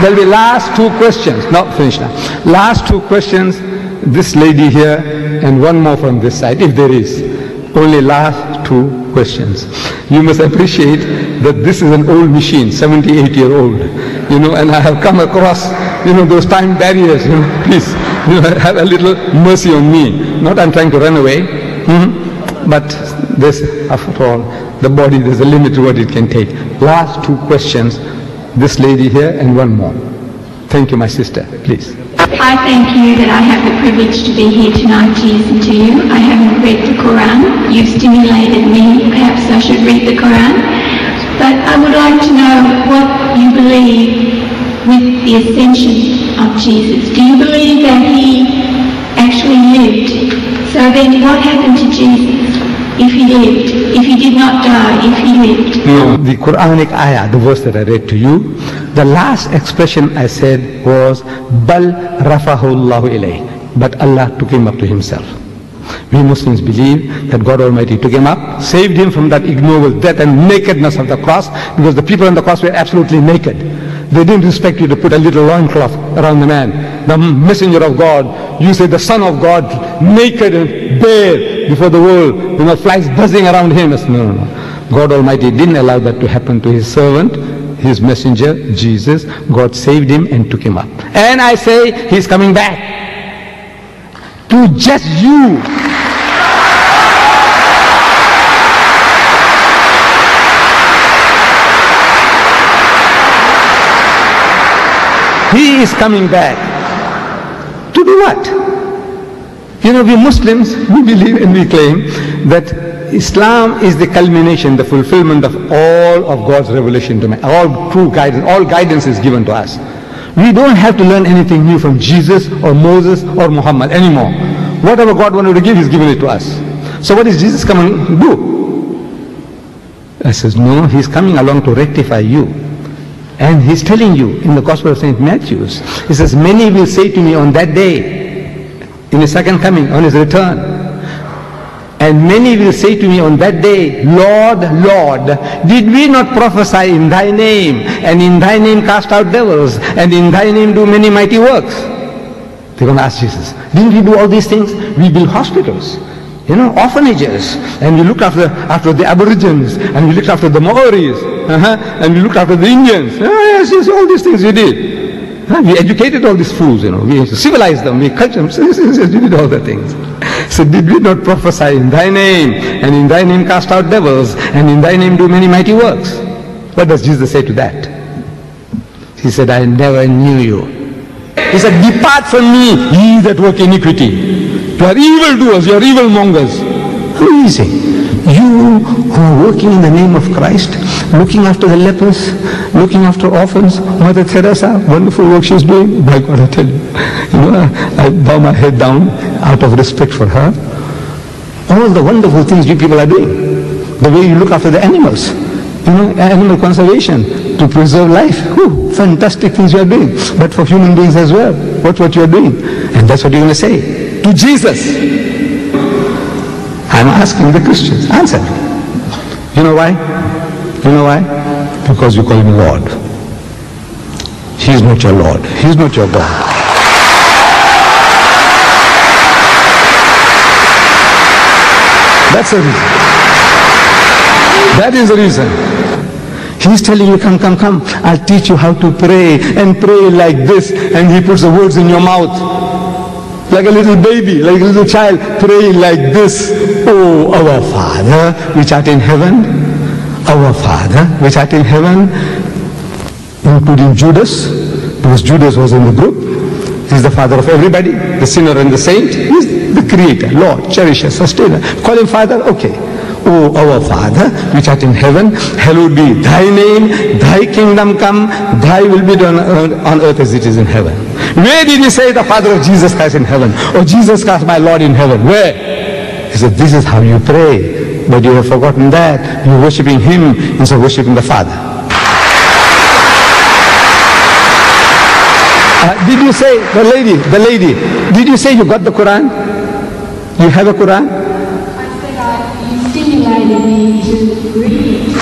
There'll be last two questions. No, finish now. Last two questions. This lady here and one more from this side, if there is. Only last two questions. You must appreciate that this is an old machine, 78-year-old. And I have come across, those time barriers. Please, have a little mercy on me. Not I'm trying to run away, but this, after all, the body, there's a limit to what it can take. Last two questions. This lady here and one more. Thank you, my sister. Please. I thank you that I have the privilege to be here tonight to listen to you. I haven't read the Quran. You've stimulated me. Perhaps I should read the Quran. But I would like to know what you believe with the ascension of Jesus. Do you believe that he actually lived? So then what happened to Jesus if he lived? If he did not die, if he lived? No, the Quranic ayah, the verse that I read to you, the last expression I said was, Bal rafahu Allahu ilayh. But Allah took him up to himself. We Muslims believe that God Almighty took him up, saved him from that ignoble death and nakedness of the cross, because the people on the cross were absolutely naked. They didn't respect you to put a little loincloth around the man. The messenger of God, you say the son of God, naked and bare before the world, flies buzzing around him. No. God Almighty didn't allow that to happen to his servant, his messenger, Jesus. God saved him and took him up. And I say, he's coming back to just you. He is coming back. To do what? We Muslims, we believe and we claim that Islam is the culmination, the fulfillment of all of God's revelation to man. All true guidance, all guidance is given to us. We don't have to learn anything new from Jesus or Moses or Muhammad anymore. Whatever God wanted to give, He's given it to us. So what is Jesus coming to do? I says, no, He's coming along to rectify you. And He's telling you in the Gospel of St. Matthew, He says, many will say to me on that day, in His second coming, on His return, and many will say to me on that day, Lord, Lord, did we not prophesy in Thy name, and in Thy name cast out devils, and in Thy name do many mighty works? They're going to ask Jesus, didn't we do all these things? We built hospitals, orphanages, and we looked after the Aborigines, and we looked after the Maoris, and we looked after the Indians. Yes, all these things we did. We educated all these fools, we civilized them, we cultured them, we did all the things. So did we not prophesy in Thy name, and in Thy name cast out devils, and in Thy name do many mighty works? What does Jesus say to that? He said, I never knew you. He said, depart from me, ye that work iniquity. You are evildoers, you are evil mongers. Who is he? You who are working in the name of Christ, looking after the lepers, looking after orphans. Mother Teresa, wonderful work she's doing. By God, I tell you, I bow my head down out of respect for her. All the wonderful things you people are doing. The way you look after the animals, animal conservation, to preserve life. Fantastic things you are doing. But for human beings as well, what you are doing. And that's what you're going to say to Jesus. I'm asking the Christians, answer me. You know why? You know why? Because you call him Lord. He is not your Lord. He is not your God. That's the reason. That is the reason. He's telling you, come, come, come. I'll teach you how to pray, and pray like this. And he puts the words in your mouth. Like a little baby, like a little child, praying like this. Oh, our Father, which art in heaven. Our Father, which art in heaven. Including Judas, because Judas was in the group. He's the father of everybody, the sinner and the saint. He's the creator, Lord, cherisher, sustainer. Call him Father, okay. Oh, our Father, which art in heaven, hallowed be Thy name, Thy kingdom come, Thy will be done on earth as it is in heaven. Where did he say the Father of Jesus Christ in heaven? Or Jesus Christ my Lord in heaven? Where? He said, this is how you pray. But you have forgotten that. You're worshipping Him instead of worshipping the Father. Did you say, the lady, did you say you got the Quran? You have a Quran? I said you stimulated me to read it.